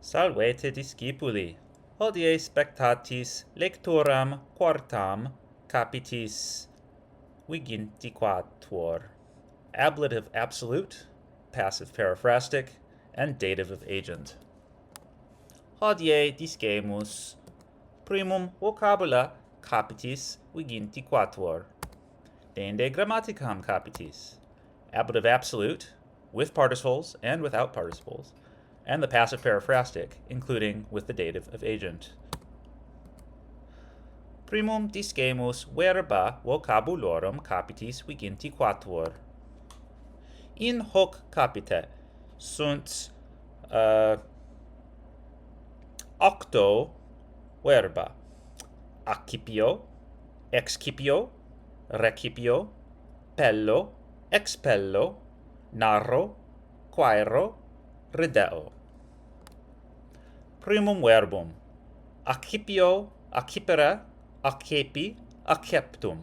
Salvete discipuli, hodie spectatis lecturam quartam capitis vigintiquatur. Ablative Absolute, Passive Periphrastic, and Dative of Agent. Hodie discemus primum vocabula capitis vigintiquatur. Dende grammaticam capitis. Ablative Absolute, with participles and without participles, and the passive periphrastic, including with the dative of agent. Primum discemus verba vocabulorum capitis vigintiquatur. In hoc capite sunt octo verba: accipio, excipio, recipio, pello, expello, narro, quaero, redeo. Primum verbum: accipio, accipere, accepi, acceptum.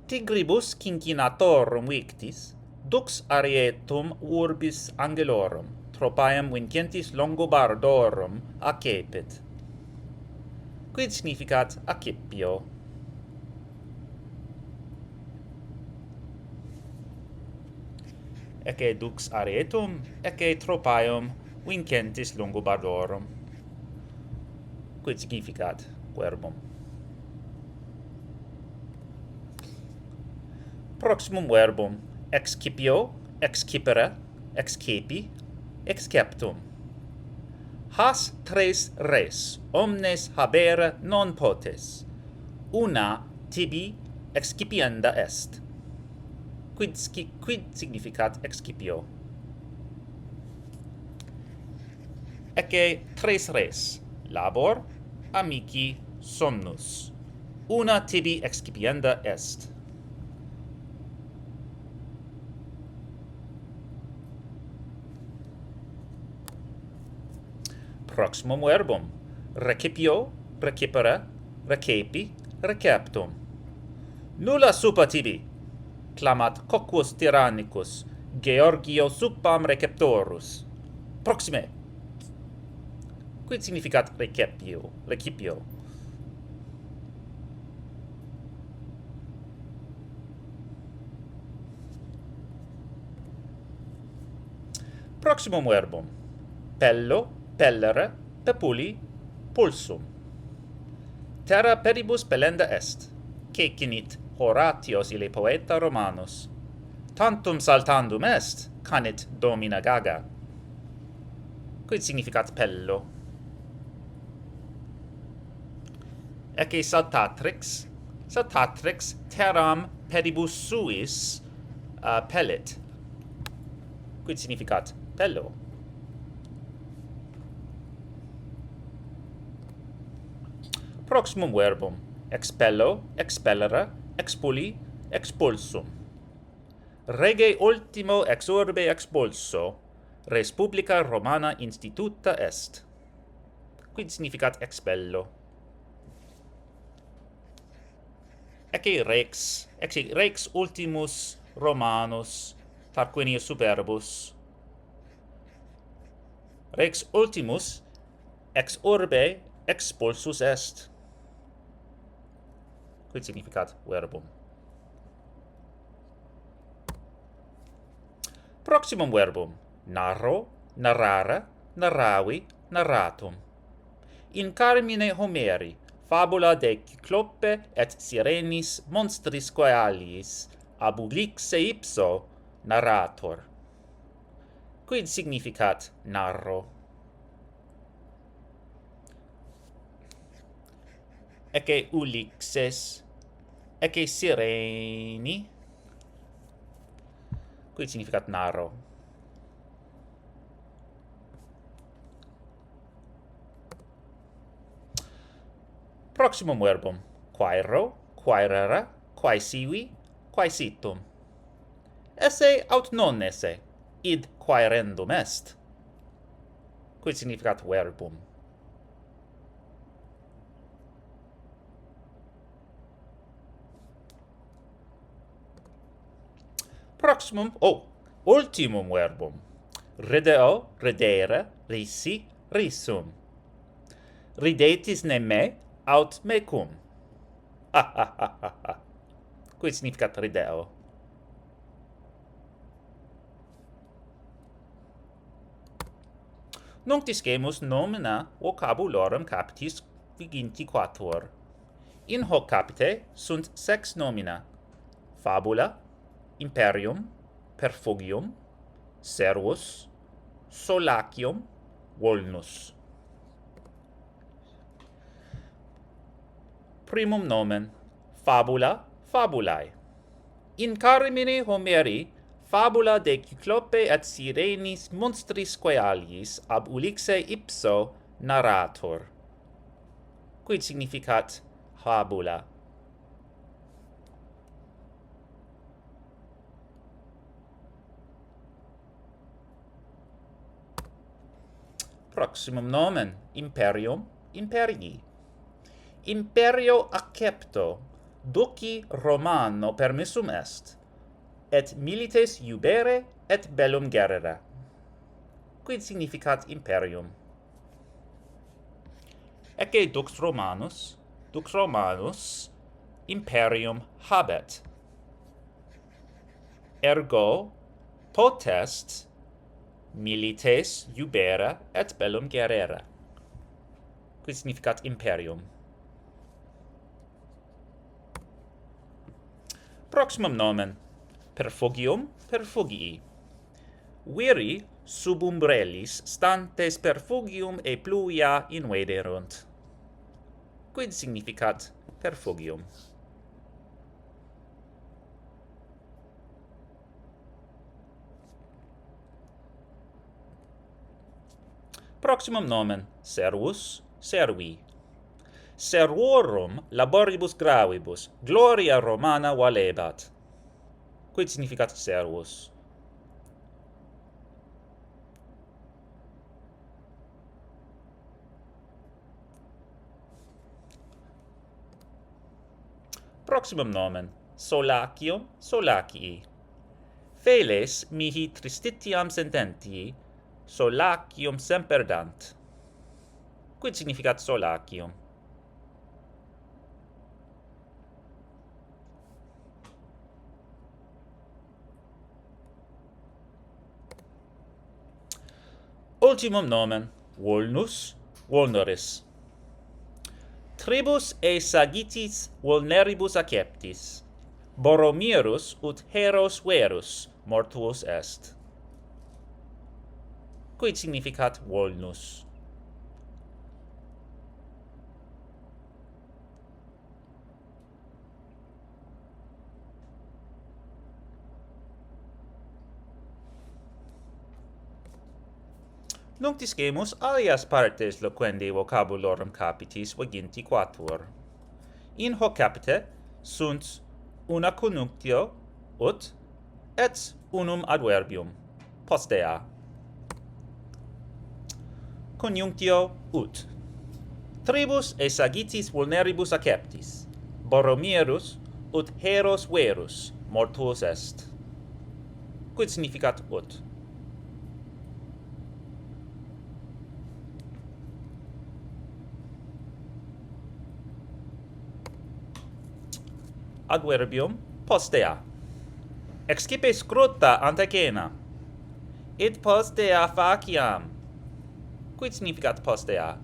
Tigribus cincinatorum victis, dux arietum urbis angelorum, tropaeum vincentes Longobardorum accepit. Quid significat accipio? Ecce dux arietum, ecce tropaeum vincentes Longobardorum. Quid significat verbum? Proximum verbum: excipio, excipere, excepi, exceptum. Has tres res, omnes habere non potes. Una tibi excipienda est. Quid significat excipio? Ecce tres res: labor, amici, somnus. Una tibi excipienda est. Proximum verbum: recipio, recipere, recepi, receptum. Nulla supa tibi, clamat coquus tyrannicus, Georgio suppam receptorus. Proxime. Quid significat recepio? Proximum verbum: pello, pellere, pepuli, pulsum. Terra peribus pellenda est, cecinit Horatius ille poeta Romanus. Tantum saltandum est, canit domina gaga. Quid significat pello? Ecce saltatrix terram peribus suis pellit. Quid significat pello? Proximum verbum: expello, expellere, expuli, expulsum. Rege ultimo ex urbe expulso, res publica Romana instituta est. Quid significat expello? Ecce rex ultimus Romanus Tarquinius superbus. Rex ultimus ex urbe expulsus est. Quid significat verbum? Proximum verbum: narro, narrare, narravi, narratum. In carmine Homeri, fabula de Cyclope et Sirenis monstris quae aliis, ab ulixe ipso narrator. Quid significat narro? Ecce ulixes, ecce sireni. Quid significat narro? Proximum verbum: quaero, quaerere, quaesivi, quaesitum. Esse aut non esse, id quaerendum est. Quid significat verbum? Proximum, ultimum verbum: Rideo, ridere, risi, risum. Ridetis ne me, aut mecum. Quid significat rideo? Nunc discemus nomina vocabulorum capitis viginti quatuor. In hoc capite sunt sex nomina: fabula, imperium, perfugium, servus, solacium, vulnus. Primum nomen: fabula, fabulae. In Carmine Homeri, fabula de Cyclope et Sirenis monstris quealis ab ulixe ipso narrator. Quid significat fabula? Proximum nomen: imperium, imperii. Imperio accepto, duci Romano permissum est, et milites iubere et bellum gerere. Quid significat imperium? Ecce dux Romanus imperium habet. Ergo potest milites iubere et bellum gerere. Quid significat imperium? Proximum nomen: perfugium, perfugii. Viri sub umbrellis stantes perfugium e pluvia invederunt. Quid significat perfugium? Proximum nomen: servus, servi. Servorum laboribus gravibus gloria Romana valebat. Quid significat servus? Proximum nomen: solacium, solacii. Feles mihi tristitiam sententii, solacium semper dant. Quid significat solacium? Ultimum nomen: vulnus, vulneris. Tribus e sagitis vulneribus acceptis. Borromerus ut heros verus mortuus est. Quid significat vulnus? Nunc discemus alias partes loquendi vocabulorum capitis viginti quatuor. In hoc capite sunt una conjunctio ut et unum adverbium postea. Conjunctio ut. Tribus e sagitis vulneribus acceptis. Borromerus ut heros verus mortuus est. Quid significat ut? Adverbium postea. Excipe scruta ante cena. Id postea faciam. Quid significat postea?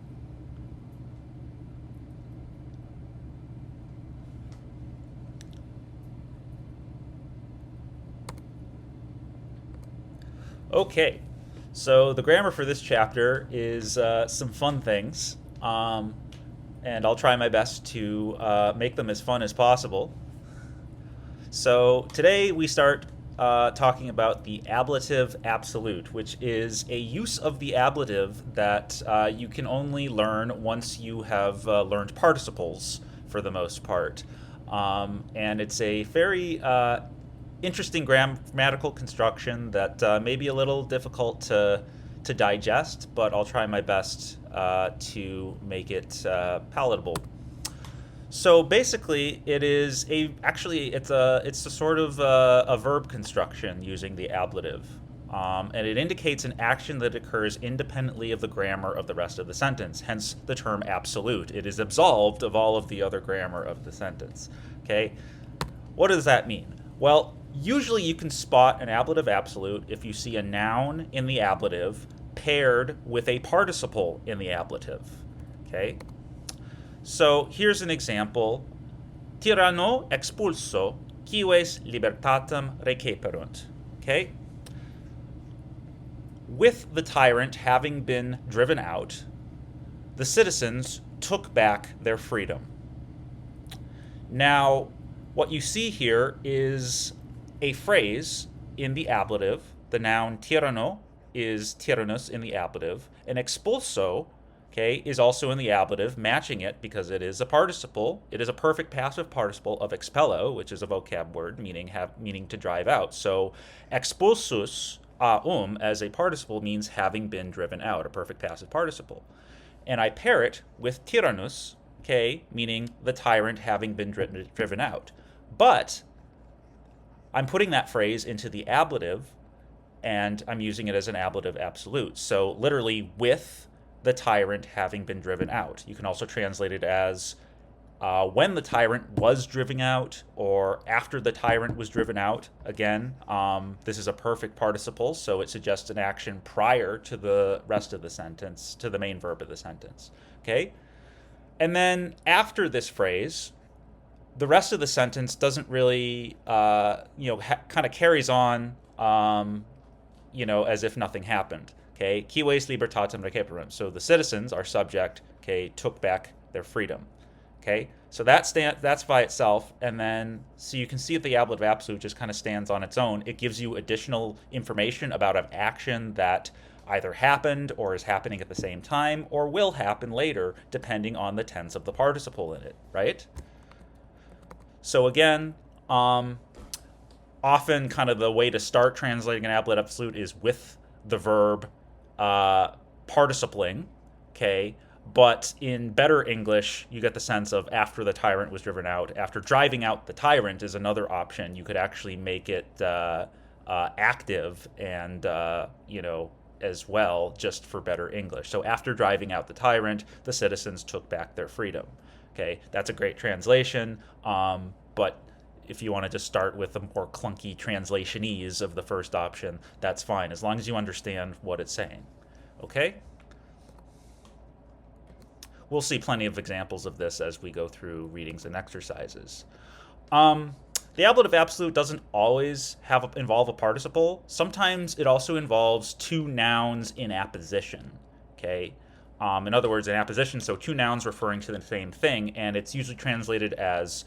Okay, so the grammar for this chapter is some fun things, and I'll try my best to make them as fun as possible. So today we start talking about the ablative absolute, which is a use of the ablative that you can only learn once you have learned participles for the most part. And it's a very interesting grammatical construction that may be a little difficult to digest, but I'll try my best to make it palatable. So basically, it is it's a sort of a verb construction using the ablative. and it indicates an action that occurs independently of the grammar of the rest of the sentence, hence the term absolute. It is absolved of all of the other grammar of the sentence. Okay? What does that mean? Well, usually you can spot an ablative absolute if you see a noun in the ablative paired with a participle in the ablative. Okay? So here's an example. Tyranno expulso, cives libertatem receperunt. Okay? With the tyrant having been driven out, the citizens took back their freedom. Now, what you see here is a phrase in the ablative. The noun tyranno is tyrannus in the ablative. And expulso, okay, is also in the ablative, matching it because it is a participle. It is a perfect passive participle of expello, which is a vocab word meaning to drive out. So expulsus as a participle means having been driven out, a perfect passive participle. And I pair it with tyrannus, okay, meaning the tyrant having been driven out. But I'm putting that phrase into the ablative, and I'm using it as an ablative absolute. So literally with the tyrant having been driven out. You can also translate it as when the tyrant was driven out, or after the tyrant was driven out. Again, this is a perfect participle, so it suggests an action prior to the rest of the sentence, to the main verb of the sentence. Okay? And then after this phrase, the rest of the sentence doesn't really, kind of carries on, as if nothing happened. Okay? Cives libertatem receperunt. So the citizens, our subject, okay, took back their freedom. Okay, so that's by itself, and then so you can see that the ablative absolute just kind of stands on its own. It gives you additional information about an action that either happened or is happening at the same time or will happen later, depending on the tense of the participle in it, right? So again, often kind of the way to start translating an ablative absolute is with the verb participling, okay? But in better English, you get the sense of after the tyrant was driven out. After driving out the tyrant is another option. You could actually make it active and, as well, just for better English. So after driving out the tyrant, the citizens took back their freedom. Okay, that's a great translation. But if you want to just start with the more clunky translationese of the first option, that's fine, as long as you understand what it's saying. Okay? We'll see plenty of examples of this as we go through readings and exercises. The ablative absolute doesn't always involve a participle. Sometimes it also involves two nouns in apposition. Okay? In other words, in apposition, so two nouns referring to the same thing, and it's usually translated as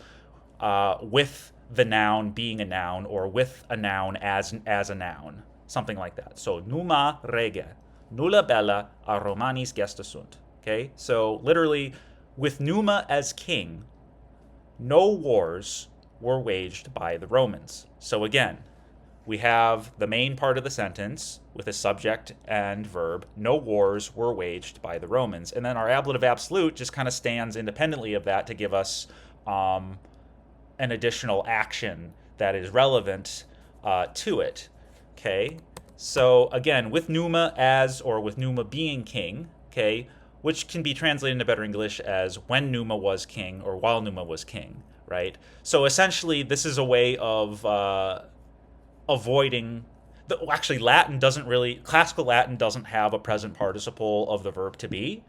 with the noun being a noun, or with a noun as a noun, something like that. So numa rege, nulla bella a Romanis gesta sunt. Okay, so literally, with Numa as king, no wars were waged by the Romans. So again, we have the main part of the sentence with a subject and verb. No wars were waged by the Romans. And then our ablative absolute just kind of stands independently of that to give us an additional action that is relevant to it. Okay, so again, with Numa as, or with Numa being king, okay, which can be translated into better English as when Numa was king or while Numa was king, right? So essentially, this is a way of avoiding... Actually, classical Latin doesn't have a present participle of the verb to be.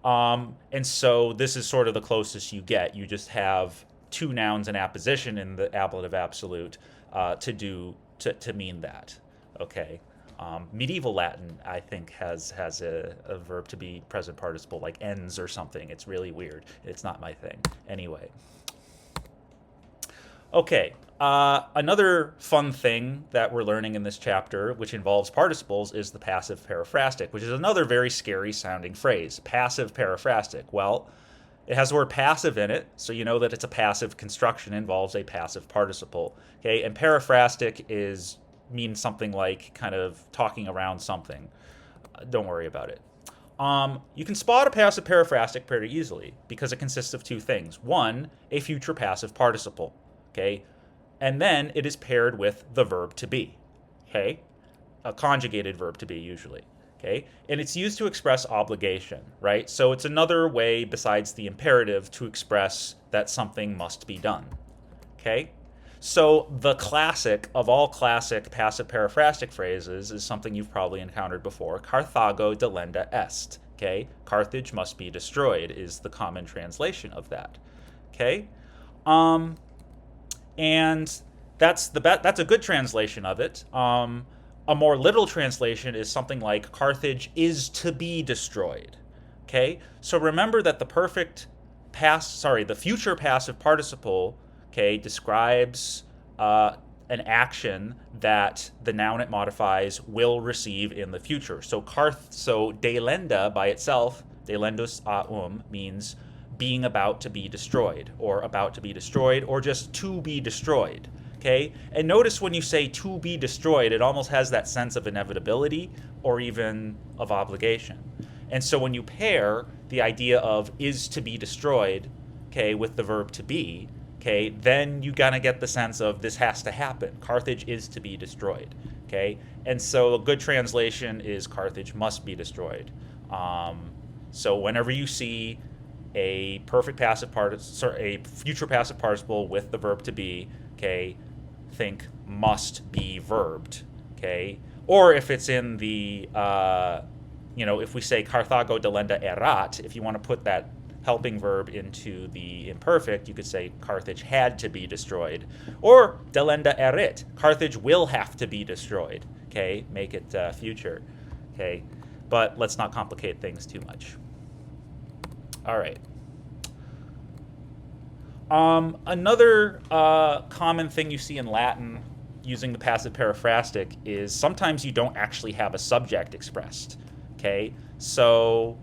And so this is sort of the closest you get. You just have two nouns in apposition in the ablative absolute to mean that, okay? Medieval Latin, I think, has a verb to be present participle, like ens or something. It's really weird. It's not my thing. Anyway. Okay. Another fun thing that we're learning in this chapter, which involves participles, is the passive periphrastic, which is another very scary sounding phrase. Passive periphrastic. Well, it has the word passive in it, so you know that it's a passive construction, involves a passive participle. Okay, and periphrastic means something like kind of talking around something. Don't worry about it. You can spot a passive periphrastic pretty easily because it consists of two things. One, a future passive participle, okay? And then it is paired with the verb to be, okay? a conjugated verb to be usually. Okay, and it's used to express obligation, right? So it's another way besides the imperative to express that something must be done. Okay, so the classic of all classic passive periphrastic phrases is something you've probably encountered before: Carthago delenda est. Okay, Carthage must be destroyed is the common translation of that. Okay, and that's a good translation of it. A more literal translation is something like Carthage is to be destroyed. Okay, so remember that the future passive participle, okay, describes an action that the noun it modifies will receive in the future. So delenda by itself, delendus means being about to be destroyed, or just to be destroyed. Okay? And notice when you say to be destroyed, it almost has that sense of inevitability or even of obligation. And so when you pair the idea of is to be destroyed, okay, with the verb to be, okay, then you gotta get the sense of this has to happen. Carthage is to be destroyed. Okay? And so a good translation is Carthage must be destroyed. So whenever you see a future passive participle with the verb to be, okay, think must be verbed, okay? Or if it's in the, if we say Carthago delenda erat, if you want to put that helping verb into the imperfect, you could say Carthage had to be destroyed. Or delenda erit, Carthage will have to be destroyed, okay? Make it future, okay? But let's not complicate things too much. All right. Another common thing you see in Latin using the passive periphrastic is sometimes you don't actually have a subject expressed. Okay, so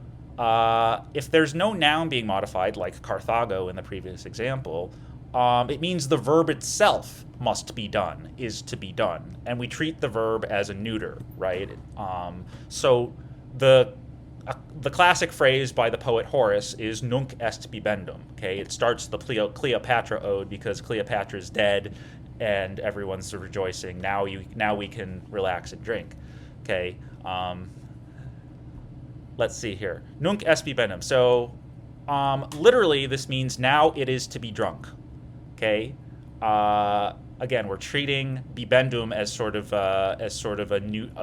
if there's no noun being modified, like Carthago in the previous example, it means the verb itself must be done, is to be done, and we treat the verb as a neuter, right? So the classic phrase by the poet Horace is nunc est bibendum. Okay, it starts the Cleopatra ode because Cleopatra is dead, and everyone's rejoicing. Now we can relax and drink. Okay, let's see here. Nunc est bibendum. So literally, this means now it is to be drunk. Okay. Again, we're treating bibendum as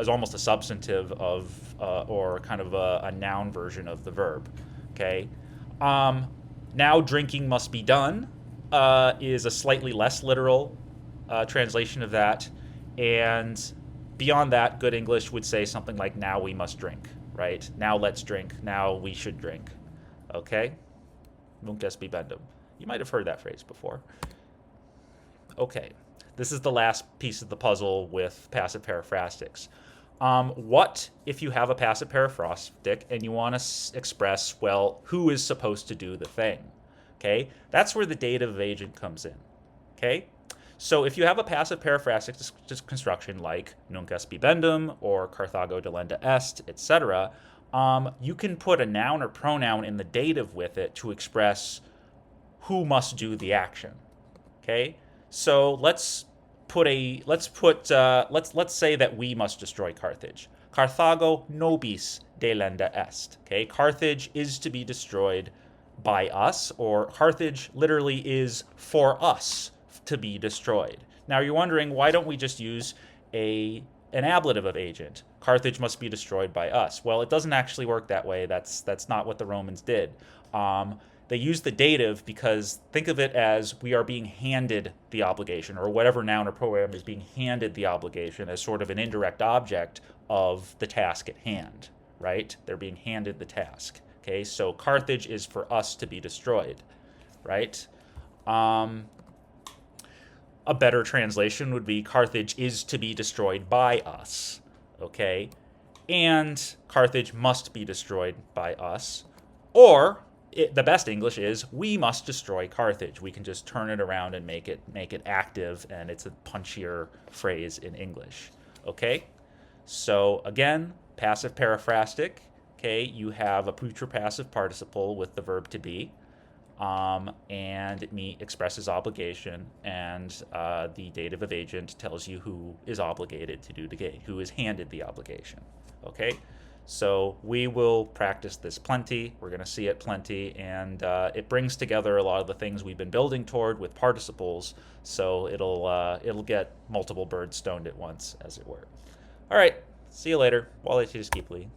almost a substantive of or kind of a noun version of the verb. Okay. Now drinking must be done is a slightly less literal translation of that, and beyond that, good English would say something like now we must drink. Right. Now let's drink. Now we should drink. Okay. Nunc est bibendum. You might have heard that phrase before. Okay. This is the last piece of the puzzle with passive periphrastics. What if you have a passive periphrastic and you want to express, well, who is supposed to do the thing? Okay, that's where the dative of agent comes in. Okay, so if you have a passive periphrastic construction like nunc est bibendum or Carthago delenda est, etc., you can put a noun or pronoun in the dative with it to express who must do the action. Okay, so let's say that we must destroy Carthage. Carthago nobis delenda est. Okay, Carthage is to be destroyed by us, or Carthage literally is for us to be destroyed. Now you're wondering, why don't we just use an ablative of agent? Carthage must be destroyed by us. Well, it doesn't actually work that way. That's not what the Romans did. They use the dative because think of it as we are being handed the obligation, or whatever noun or pronoun is being handed the obligation as sort of an indirect object of the task at hand, right? They're being handed the task. Okay, so Carthage is for us to be destroyed, right? A better translation would be Carthage is to be destroyed by us, okay? And Carthage must be destroyed by us. Or the best English is we must destroy Carthage. We can just turn it around and make it active, and it's a punchier phrase in English. Okay? So again, passive periphrastic. Okay, you have a future passive participle with the verb to be. and it expresses obligation, and the dative of agent tells you who is obligated to do who is handed the obligation. Okay, so we will practice this plenty. We're going to see it plenty, and it brings together a lot of the things we've been building toward with participles. So it'll get multiple birds stoned at once, as it were. All right, see you later. Wale Tis Keeply.